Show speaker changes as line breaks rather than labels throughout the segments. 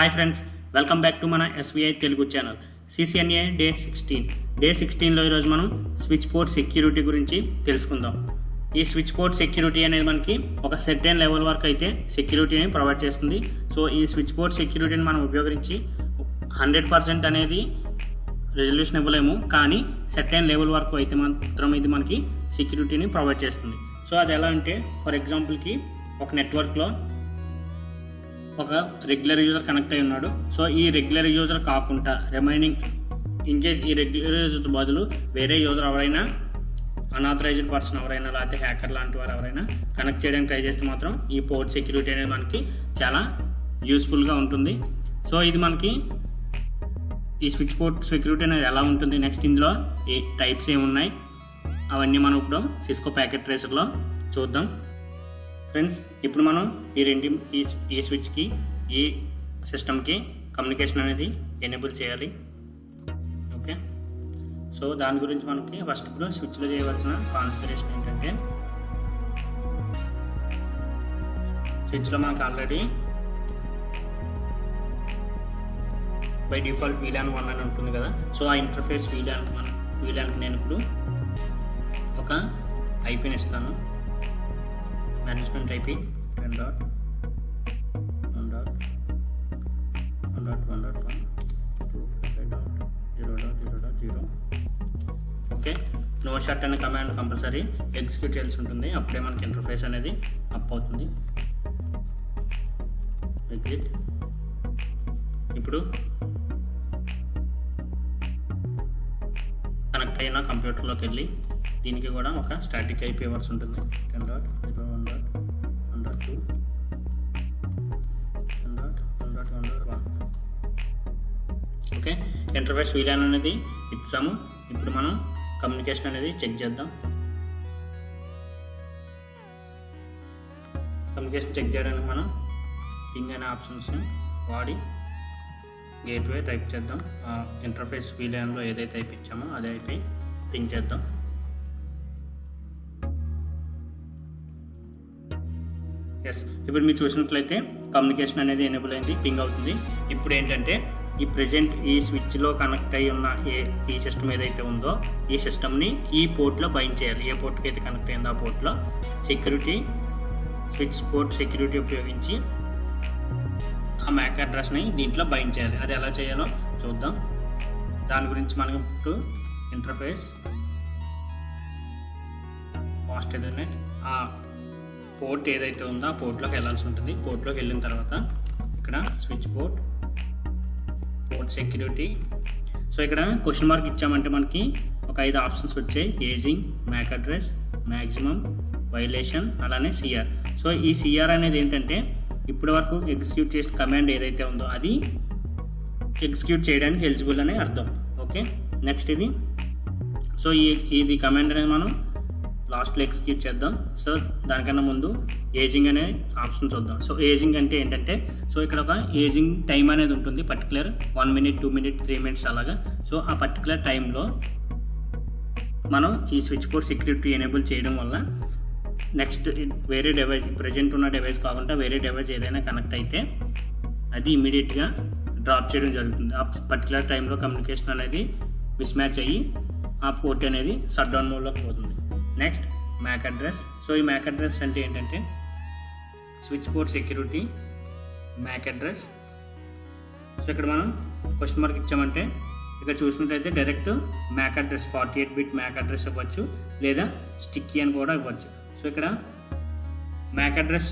Hi friends, welcome back to మన SBI Telugu channel. CCNA day 16లో ఈరోజు మనం స్విచ్ పోర్ట్ సెక్యూరిటీ గురించి తెలుసుకుందాం. ఈ స్విచ్ పోర్ట్ సెక్యూరిటీ అనేది మనకి ఒక సర్టెన్ లెవెల్ వరకు అయితే సెక్యూరిటీని ప్రొవైడ్ చేస్తుంది. సో ఈ స్విచ్ పోర్ట్ సెక్యూరిటీని మనం ఉపయోగించి 100% అనేది రెజల్యూషన్ ఇవ్వలేము, కానీ సర్టెన్ లెవెల్ వరకు అయితే మాత్రం ఇది మనకి సెక్యూరిటీని ప్రొవైడ్ చేస్తుంది. సో అది ఎలా అంటే, ఫర్ ఎగ్జాంపుల్కి ఒక నెట్వర్క్లో ఒక రెగ్యులర్ యూజర్ కనెక్ట్ అయి ఉన్నాడు. సో ఈ రెగ్యులర్ యూజర్ కాకుండా రిమైనింగ్ ఇన్కేస్ ఈ రెగ్యులర్ యూజర్ బదులు వేరే యూజర్ ఎవరైనా అన్ఆథరైజ్డ్ పర్సన్ ఎవరైనా లేకపోతే హ్యాకర్ లాంటి వారు ఎవరైనా కనెక్ట్ చేయడానికి ట్రై చేస్తే మాత్రం ఈ పోర్ట్ సెక్యూరిటీ అనేది మనకి చాలా యూస్ఫుల్గా ఉంటుంది. సో ఇది మనకి ఈ స్విచ్ పోర్ట్ సెక్యూరిటీ అనేది ఎలా ఉంటుంది, నెక్స్ట్ ఇందులో ఏ టైప్స్ ఏమున్నాయి అవన్నీ మనం ఇప్పుడు సిస్కో ప్యాకెట్ ట్రేసర్లో చూద్దాం. ఫ్రెండ్స్, ఇప్పుడు మనం ఈ స్విచ్కి ఈ సిస్టమ్కి కమ్యూనికేషన్ అనేది ఎనేబుల్ చేయాలి. ఓకే, సో దాని గురించి మనకి ఫస్ట్ ఇప్పుడు స్విచ్లో చేయవలసిన కాన్ఫిగరేషన్ ఏంటంటే, స్విచ్లో మనకు ఆల్రెడీ బై డిఫాల్ట్ VLAN 1 అని ఉంటుంది కదా. సో ఆ ఇంటర్ఫేస్ VLANకి నేను ఇప్పుడు ఒక ఐపీని ఇస్తాను. Management IP 10.1.1.1.1.255.0.0.0. Okay, no shut అనే కమాండ్ కంపల్సరీ ఎగ్జిక్యూట్ చేయాల్సి ఉంటుంది, అప్పుడే మనకి ఇంటర్ఫేస్ అనేది అప్ అవుతుంది. ఎగ్జిట్. ఇప్పుడు కనెక్ట్ అయిన కంప్యూటర్లోకి వెళ్ళి దీనికి కూడా ఒక స్టాటిక్ ఐపీ ఇవ్వాల్సి ఉంటుంది. 10.0.1.1.2.10.1.1. ఓకే, ఇంటర్ఫేస్ VLAN అనేది ఇచ్చాము. ఇప్పుడు మనం కమ్యూనికేషన్ అనేది చెక్ చేద్దాం. కమ్యూనికేషన్ చెక్ చేయడానికి మనం పింగ్ అనే ఆప్షన్స్ వాడి గేట్వే టైప్ చేద్దాం. ఇంటర్ఫేస్ VLANలో ఏదైతే టైప్ ఇచ్చామో అదే అయితే పింగ్ చేద్దాం. ఎస్, ఇప్పుడు మీరు చూసినట్లయితే కమ్యూనికేషన్ అనేది ఎనేబుల్ అయింది, పింగ్ అవుతుంది. ఇప్పుడు ఏంటంటే ఈ ప్రెజెంట్ ఈ స్విచ్లో కనెక్ట్ అయి ఉన్న ఈ సిస్టమ్ ఏదైతే ఉందో ఈ సిస్టమ్ని ఈ పోర్ట్లో బైండ్ చేయాలి. ఏ పోర్ట్కి అయితే కనెక్ట్ అయిందో ఆ పోర్ట్లో స్విచ్ పోర్ట్ సెక్యూరిటీ ఉపయోగించి ఆ MAC అడ్రస్ని దీంట్లో బైండ్ చేయాలి. అది ఎలా చేయాలో చూద్దాం. దాని గురించి మనం ఇప్పుడు ఇంటర్ఫేస్ ఫాస్ట్ ఏదైనా ఆ పోర్ట్ ఏదైతే ఉందో ఆ పోర్ట్లోకి వెళ్ళాల్సి ఉంటుంది. పోర్ట్లోకి వెళ్ళిన తర్వాత ఇక్కడ స్విచ్ పోర్ట్ సెక్యూరిటీ. సో ఇక్కడ క్వశ్చన్ మార్క్ ఇచ్చామంటే మనకి ఒక 5 ఆప్షన్స్ వచ్చాయి. Ageing, MAC address, maximum, violation, అలానే CR. సో ఈ CR అనేది ఏంటంటే ఇప్పటి వరకు ఎగ్జిక్యూట్ చేసిన కమాండ్ ఏదైతే ఉందో అది ఎగ్జిక్యూట్ చేయడానికి ఎలిజిబుల్ అనే అర్థం. ఓకే, నెక్స్ట్ ఇది. సో ఇది కమాండ్ అనేది మనం లాస్ట్లో ఎగ్జిక్యూట్ చేద్దాం. సో దానికన్నా ముందు ఏజింగ్ అనే ఆప్షన్ చూద్దాం. సో ఏజింగ్ అంటే ఏంటంటే, సో ఇక్కడ ఒక ఏజింగ్ టైం అనేది ఉంటుంది, పర్టికులర్ 1 minute, 2 minutes, 3 minutes అలాగా. సో ఆ పర్టికులర్ టైంలో మనం ఈ స్విచ్ పోర్ట్ సెక్యూరిటీ ఎనేబుల్ చేయడం వల్ల నెక్స్ట్ వేరే డివైస్, ప్రజెంట్ ఉన్న డివైస్ కాకుండా వేరే డివైస్ ఏదైనా కనెక్ట్ అయితే అది ఇమీడియట్గా డ్రాప్ చేయడం జరుగుతుంది. ఆ పర్టికులర్ టైంలో కమ్యూనికేషన్ అనేది మిస్ మ్యాచ్ అయ్యి ఆ పోర్ట్ అనేది షట్ డౌన్ మోడ్లోకి పోతుంది. Next MAC address. సో ఈ MAC అడ్రస్ అంటే ఏంటంటే switch port security MAC address. So ఇక్కడ మనం క్వశ్చన్ మార్క్ ఇచ్చామంటే ఇక్కడ చూసినట్లయితే direct MAC address 48-bit MAC address ఇవ్వచ్చు, లేదా స్టిక్కీ అని కూడా ఇవ్వచ్చు. సో ఇక్కడ MAC అడ్రస్,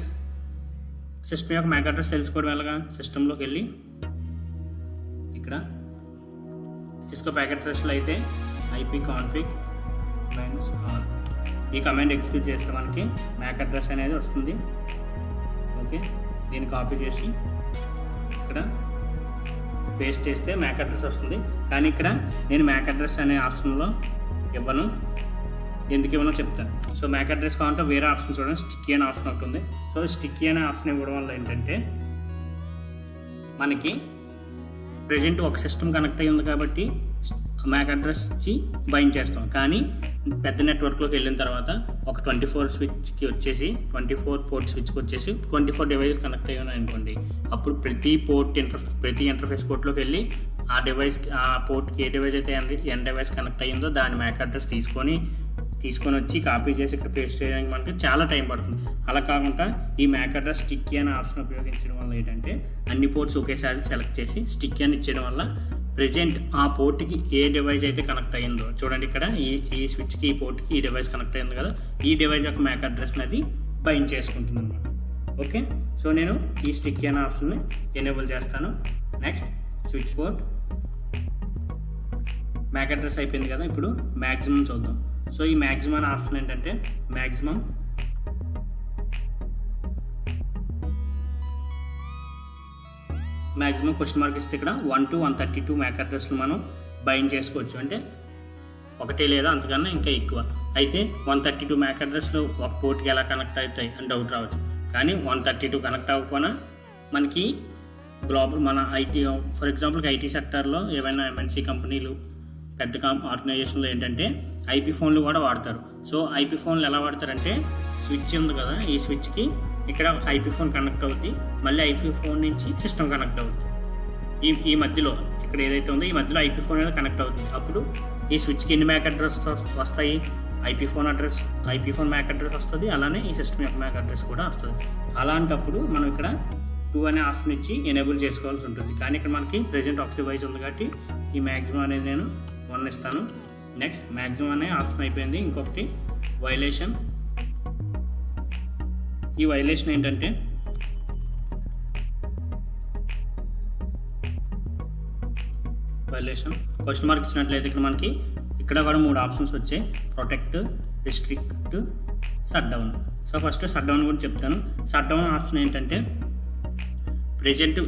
సిస్టమ్ యొక్క MAC అడ్రస్ తెలుసుకోవడం ఎలాగా, సిస్టంలోకి వెళ్ళి ఇక్కడ సిస్కో ప్యాకెట్ ట్రేసర్లో అయితే ipconfig -r ఈ కమాండ్ ఎగ్జిక్యూట్ చేస్తే మనకి MAC అడ్రస్ అనేది వస్తుంది. ఓకే, దీన్ని కాపీ చేసి ఇక్కడ పేస్ట్ చేస్తే MAC అడ్రస్ వస్తుంది. కానీ ఇక్కడ నేను MAC అడ్రస్ అనే ఆప్షన్లో ఇవ్వను, ఎందుకు ఇవ్వనో చెప్తాను. సో MAC అడ్రస్ కావాలంటే వేరే ఆప్షన్ చూడండి, స్టిక్కీ అనే ఆప్షన్ ఉంటుంది. సో స్టిక్కీ అనే ఆప్షన్ ఇవ్వడం వల్ల ఏంటంటే మనకి ప్రజెంట్ ఒక సిస్టమ్ కనెక్ట్ అయ్యి ఉంది కాబట్టి మ్యాక్ అడ్రస్ ఇచ్చి బైండ్ చేస్తాం. కానీ పెద్ద నెట్వర్క్లోకి వెళ్ళిన తర్వాత ఒక 24 స్విచ్కి వచ్చేసి 24 పోర్ట్ స్విచ్కి వచ్చేసి 24 డివైస్ కనెక్ట్ అయ్యి ఉన్నాయి అనుకోండి. అప్పుడు ప్రతి ఇంటర్ఫేస్ పోర్ట్లోకి వెళ్ళి ఆ పోర్ట్కి ఏ డివైస్ అయితే ఎన్ డివైస్ కనెక్ట్ అయ్యిందో దాని మ్యాక్ అడ్రస్ తీసుకొని వచ్చి కాపీ చేసి ఇక్కడ పేస్ట్ చేయడానికి మనకి చాలా టైం పడుతుంది. అలా కాకుండా ఈ మ్యాక్ అడ్రస్ స్టిక్కీ అనే ఆప్షన్ ఉపయోగించడం వల్ల ఏంటంటే అన్ని పోర్ట్స్ ఒకేసారి సెలెక్ట్ చేసి స్టిక్కీ అని ఇచ్చేయడం వల్ల ప్రెజెంట్ ఆ పోర్ట్కి ఏ డివైస్ అయితే కనెక్ట్ అయ్యిందో చూడండి, ఇక్కడ ఈ స్విచ్కి ఈ పోర్ట్కి ఈ డివైస్ కనెక్ట్ అయ్యింది కదా, ఈ డివైస్ యొక్క మ్యాక్ అడ్రస్ అనేది బైండ్ చేసుకుంటుంది అనమాట. ఓకే, సో నేను ఈ స్టిక్కీ అనే ఆప్షన్ని ఎనేబుల్ చేస్తాను. Next switch port MAC address అయిపోయింది కదా, ఇప్పుడు మ్యాక్సిమం చూద్దాం. సో ఈ మ్యాక్సిమం అనే ఆప్షన్ ఏంటంటే మ్యాక్సిమం క్వశ్చన్ మార్క్ ఇస్తే ఇక్కడ 1 to 132 మ్యాక్ అడ్రస్లు మనం బైండ్ చేసుకోవచ్చు. అంటే ఒకటే లేదా అంతకన్నా ఇంకా ఎక్కువ. అయితే 132 మ్యాక్ అడ్రస్లు ఒక పోర్ట్కి ఎలా కనెక్ట్ అవుతాయి అని డౌట్ రావచ్చు. కానీ 132 కనెక్ట్ అవ్వకపోయినా మనకి గ్లోబల్ మన ఐటీ ఫర్ ఎగ్జాంపుల్కి ఐటీ సెక్టార్లో ఏవైనా ఎంఎన్సీ కంపెనీలు పెద్ద ఆర్గనైజేషన్లో ఏంటంటే ఐపీ ఫోన్లు కూడా వాడతారు. సో ఐపీ ఫోన్లు ఎలా వాడతారంటే స్విచ్ ఉంది కదా, ఈ స్విచ్కి ఇక్కడ ఐపీ ఫోన్ కనెక్ట్ అవుద్ది, మళ్ళీ ఐపీ ఫోన్ నుంచి సిస్టమ్ కనెక్ట్ అవుద్ది. ఈ మధ్యలో ఇక్కడ ఏదైతే ఉందో ఈ మధ్యలో ఐపీ ఫోన్ అనేది కనెక్ట్ అవుతుంది. అప్పుడు ఈ స్విచ్కి ఎన్ని మ్యాక్ అడ్రస్ వస్తాయి? ఐపీ ఫోన్ మ్యాక్ అడ్రస్ వస్తుంది, అలానే ఈ సిస్టమ్ యొక్క మ్యాక్ అడ్రస్ కూడా వస్తుంది. అలాంటప్పుడు మనం ఇక్కడ 2 అనే ఆప్షన్ ఇచ్చి ఎనేబుల్ చేసుకోవాల్సి ఉంటుంది. కానీ ఇక్కడ మనకి ప్రెజెంట్ ఒక డివైస్ ఉంది కాబట్టి ఈ మ్యాక్సిమం అనేది నేను 1 ఇస్తాను. నెక్స్ట్ మ్యాక్సిమం అనే ఆప్షన్ అయిపోయింది. ఇంకొకటి వైలేషన్. ఈ వైలేషన్ ఏంటంటే క్వశ్చన్ మార్క్ ఇచ్చినట్లయితే ఇక్కడ కూడా 3 ఆప్షన్స్ వచ్చాయి: protect, restrict, shut down. So first shut down కూడా చెప్తాను. షట్ డౌన్ ఆప్షన్ ఏంటంటే ప్రెజెంట్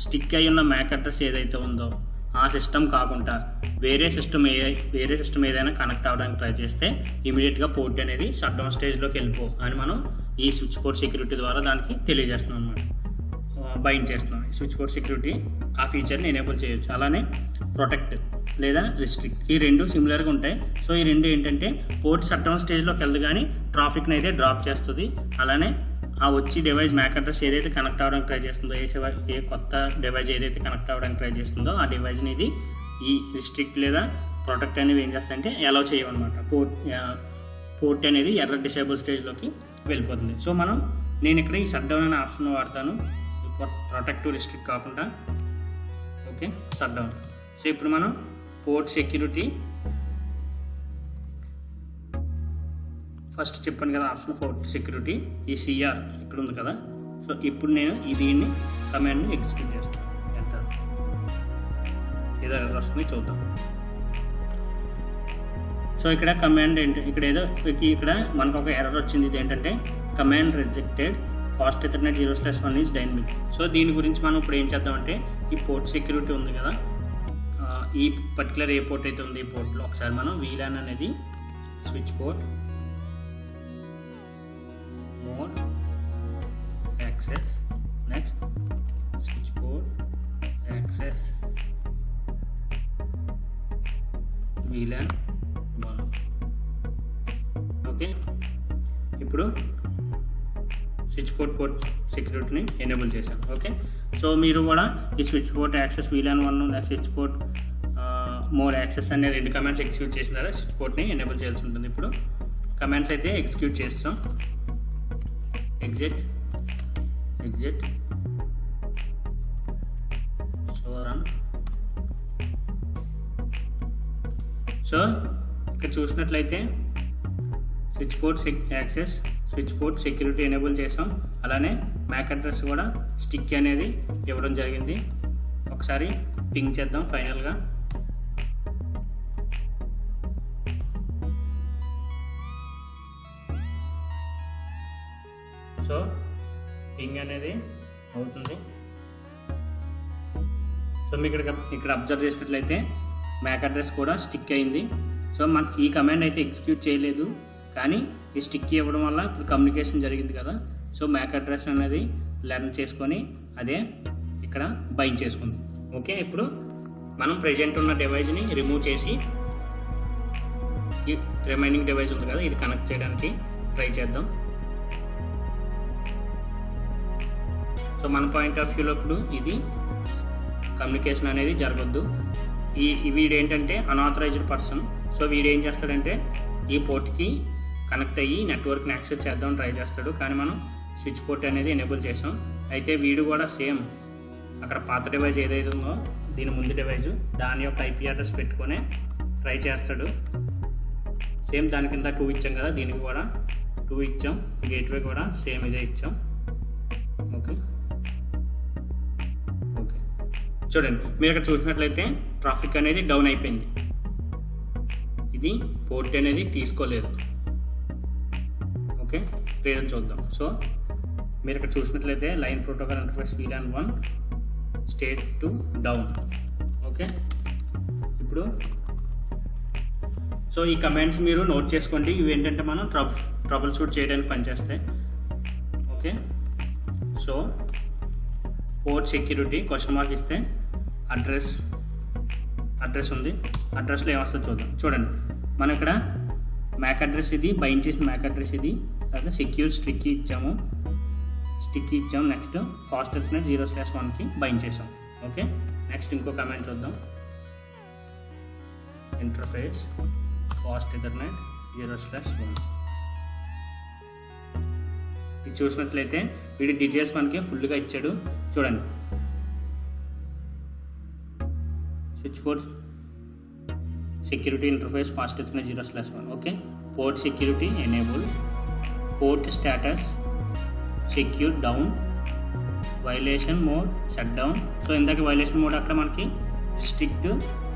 స్టిక్ అయి ఉన్న మ్యాక్ అడ్రస్ ఏదైతే ఉందో ఆ సిస్టమ్ కాకుండా వేరే సిస్టమ్ ఏదైనా కనెక్ట్ అవ్వడానికి ట్రై చేస్తే ఇమీడియట్గా పోర్ట్ అనేది షట్ డౌన్ స్టేజ్లోకి వెళ్ళిపో అని మనం ఈ స్విచ్ పోర్ట్ సెక్యూరిటీ ద్వారా దానికి తెలియజేస్తున్నాం అనమాట, బైండ్ చేస్తున్నాం. స్విచ్ పోర్ట్ సెక్యూరిటీ ఆ ఫీచర్ని ఎనేబుల్ చేయొచ్చు. అలానే ప్రొటెక్ట్ లేదా రిస్ట్రిక్ట్, ఈ 2 సిమిలర్గా ఉంటాయి. సో ఈ 2 ఏంటంటే పోర్ట్ షట్ డౌన్ స్టేజ్లోకి వెళ్ళదు కానీ ట్రాఫిక్ని అయితే డ్రాప్ చేస్తుంది. అలానే ఆ వచ్చి డివైస్ మ్యాక్ అడ్రస్ ఏదైతే కనెక్ట్ అవ్వడానికి ట్రై చేస్తుందో ఏ కొత్త డివైస్ ఏదైతే కనెక్ట్ అవ్వడానికి ట్రై చేస్తుందో ఆ డివైస్ని ఇది ఈ రిస్ట్రిక్ట్ లేదా ప్రొటెక్ట్ అనేవి ఏం చేస్తాయంటే అలౌ చేయమన్నమాట. పోర్ట్ అనేది ఎర్రర్ డిసేబుల్ స్టేజ్లోకి వెళ్ళిపోతుంది. సో నేను ఇక్కడ ఈ షట్ డౌన్ అనే ఆప్షన్ వాడతాను, ప్రొటెక్ట్ రిస్ట్రిక్ట్ కాకుండా. Okay, shut down. సో ఇప్పుడు మనం పోర్ట్ సెక్యూరిటీ ఫస్ట్ చెప్పాను కదా ఆప్షన్, పోర్ట్ సెక్యూరిటీ ఈ సిఆర్ ఇక్కడ ఉంది కదా. సో ఇప్పుడు నేను దీన్ని కమాండ్ని ఎగ్జిక్యూట్ చేస్తాను. ఎంటర్. ఏదో వస్తుంది చూద్దాం. సో ఇక్కడ కమాండ్ ఇక్కడ మనకు ఒక ఎర్రర్ వచ్చింది. ఇది ఏంటంటే command rejected, fast Ethernet 0/1 is dynamic. So దీని గురించి మనం ఇప్పుడు ఏం చేద్దామంటే ఈ పోర్ట్ సెక్యూరిటీ ఉంది కదా, ఈ పర్టికులర్ ఏ పోర్ట్ అయితే ఉంది ఈ పోర్ట్లో ఒకసారి మనం VLAN అనేది switch port mode access, next switch port access VLAN 1. Okay, ఇప్పుడు స్విచ్ పోర్ట్ సెక్యూరిటీని ఎనేబుల్ చేశాం. ఓకే, సో మీరు కూడా ఈ switch port access VLAN 1 switch port more access అనే 2 కమాండ్స్ ఎగ్జిక్యూట్ చేసిన తర్వాత స్విచ్ పోర్ట్ని ఎనేబుల్ చేయాల్సి ఉంటుంది. ఇప్పుడు కమాండ్స్ అయితే ఎగ్జిక్యూట్ చేస్తాం. Exit, so run. సో ఇక్కడ చూసినట్లయితే switch port access, switch port security enable చేసాం. అలానే మ్యాక్ అడ్రస్ కూడా స్టిక్ అనేది ఇవ్వడం జరిగింది. ఒకసారి పింగ్ చేద్దాం ఫైనల్గా. సో పింగ్ అనేది అవుతుంది. సో మీకు ఇక్కడ అబ్జర్వ్ చేసినట్లయితే మ్యాక్ అడ్రస్ కూడా స్టిక్ అయింది. సో ఈ కమాండ్ అయితే ఎగ్జిక్యూట్ చేయలేదు, కానీ ఈ స్టిక్ ఇవ్వడం వల్ల ఇప్పుడు కమ్యూనికేషన్ జరిగింది కదా. సో మ్యాక్ అడ్రస్ అనేది లెర్న్ చేసుకొని అదే ఇక్కడ బైండ్ చేసుకుంది. ఓకే, ఇప్పుడు మనం ప్రెజెంట్ ఉన్న డివైజ్ని రిమూవ్ చేసి ఈ రిమైనింగ్ డివైస్ ఉంది కదా ఇది కనెక్ట్ చేయడానికి ట్రై చేద్దాం. సో మన పాయింట్ ఆఫ్ వ్యూలో ఇప్పుడు ఇది కమ్యూనికేషన్ అనేది జరగద్దు. వీడు ఏంటంటే అన్ఆథరైజ్డ్ పర్సన్. సో వీడు ఏం చేస్తాడంటే ఈ పోర్ట్కి కనెక్ట్ అయ్యి నెట్వర్క్ని యాక్సెస్ చేద్దామని ట్రై చేస్తాడు, కానీ మనం స్విచ్ పోర్ట్ అనేది ఎనేబుల్ చేసాం. అయితే వీడు కూడా సేమ్ అక్కడ పాత డివైజ్ ఏదైతే ఉందో దీని ముందు డివైజు దాని యొక్క ఐపీ అడ్రస్ పెట్టుకొని ట్రై చేస్తాడు. సేమ్ దాని కింద 2 ఇచ్చాం కదా, దీనికి కూడా 2 ఇచ్చాం. గేట్వే కూడా సేమ్ ఇదే ఇచ్చాం. ఓకే ఓకే చూడండి, మీరు ఇక్కడ చూసినట్లయితే ట్రాఫిక్ అనేది డౌన్ అయిపోయింది. ఇది పోర్ట్ అనేది తీసుకోలేదు. ఓకే రీజన్ చూద్దాం. సో మీరు ఇక్కడ చూసినట్లయితే line protocol interface VLAN 1 state to down. Okay ఇప్పుడు సో ఈ కమాండ్స్ మీరు నోట్ చేసుకోండి. ఇవి ఏంటంటే మనం ట్రబుల్ షూట్ చేయడానికి పనిచేస్తాయి. Okay so port security question mark ఇస్తే అడ్రస్ ఉంది. అడ్రస్లో ఏమొస్తుందో చూద్దాం. చూడండి మనం ఇక్కడ మ్యాక్ అడ్రస్ ఇది, బైండ్ చేసిన మ్యాక్ అడ్రస్ ఇది, తర్వాత సెక్యూర్ స్టిక్కీ ఇచ్చాము. నెక్స్ట్ ఫాస్ట్ ఎథర్నెట్ 0/1కి బైండ్ చేసాం. ఓకే నెక్స్ట్ ఇంకో కమాండ్ చూద్దాం. Interface fast Ethernet 0/1. ఇది చూసినట్లయితే వీడి డీటెయిల్స్ మనకి ఫుల్గా ఇచ్చాడు. చూడండి switch port security interface fast Ethernet 0/1. Okay port security enable, port status secure down, violation mode shut down. So ఇందాక వైలేషన్ మోడ్ అక్కడ మనకి స్ట్రిక్ట్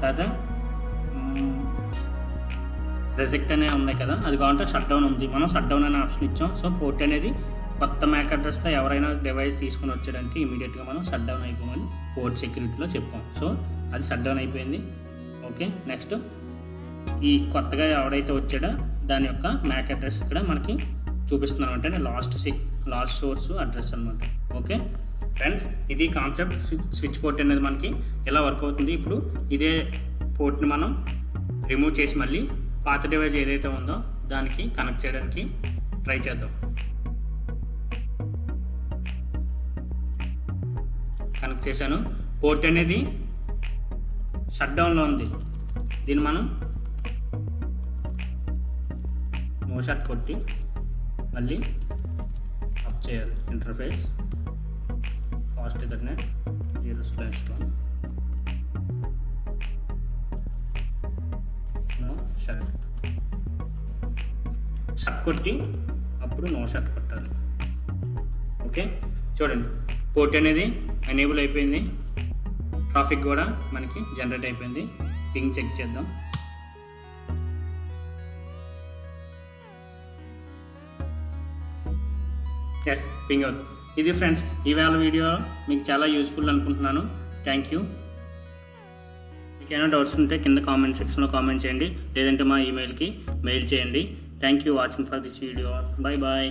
తర్వాత రిజెక్ట్ అనే ఉన్నాయి కదా, అది కావాలంటే షట్ డౌన్ ఉంది. మనం షట్ డౌన్ అనే ఆప్షన్ ఇచ్చాం. సో పోర్ట్ అనేది కొత్త మ్యాక్ అడ్రస్తో ఎవరైనా డివైస్ తీసుకుని వచ్చాడంటే ఇమీడియట్గా మనం షట్ డౌన్ అయిపోమని పోర్ట్ సెక్యూరిటీలో చెప్పాం. సో అది షట్ డౌన్ అయిపోయింది. ఓకే నెక్స్ట్ ఈ కొత్తగా ఎవడైతే వచ్చాడో దాని యొక్క మ్యాక్ అడ్రస్ ఇక్కడ మనకి చూపిస్తున్నాం అంటే లాస్ట్ సోర్స్ అడ్రస్ అనమాట. ఓకే ఫ్రెండ్స్ ఇది కాన్సెప్ట్. స్విచ్ పోర్ట్ అనేది మనకి ఎలా వర్క్ అవుతుంది. ఇప్పుడు ఇదే పోర్ట్ని మనం రిమూవ్ చేసి మళ్ళీ పాత డివైస్ ఏదైతే ఉందో దానికి కనెక్ట్ చేయడానికి ట్రై చేద్దాం. కనెక్ట్ చేశాను. పోర్ట్ అనేది షట్ డౌన్లో ఉంది. దీన్ని మనం నో షట్ కొట్టి మళ్ళీ అప్ చేయాలి. Interface fast Ethernet 0/1 no shut కొట్టి అప్పుడు నో షట్ కొట్టాలి. ఓకే చూడండి పోర్ట్ అనేది ఎనేబుల్ అయిపోయింది. ట్రాఫిక్ కూడా మనకి జనరేట్ అయిపోయింది. పింగ్ చెక్ చేద్దాం. ఎస్ పింగ్ అవుతుంది. ఇది ఫ్రెండ్స్ ఇవాళ వీడియో మీకు చాలా యూస్ఫుల్ అనుకుంటున్నాను. Thank you. మీకు ఏమైనా డౌట్స్ ఉంటే కింద కామెంట్ సెక్షన్లో కామెంట్ చేయండి, లేదంటే మా ఈమెయిల్కి మెయిల్ చేయండి. Thank you watching for this video. Bye bye.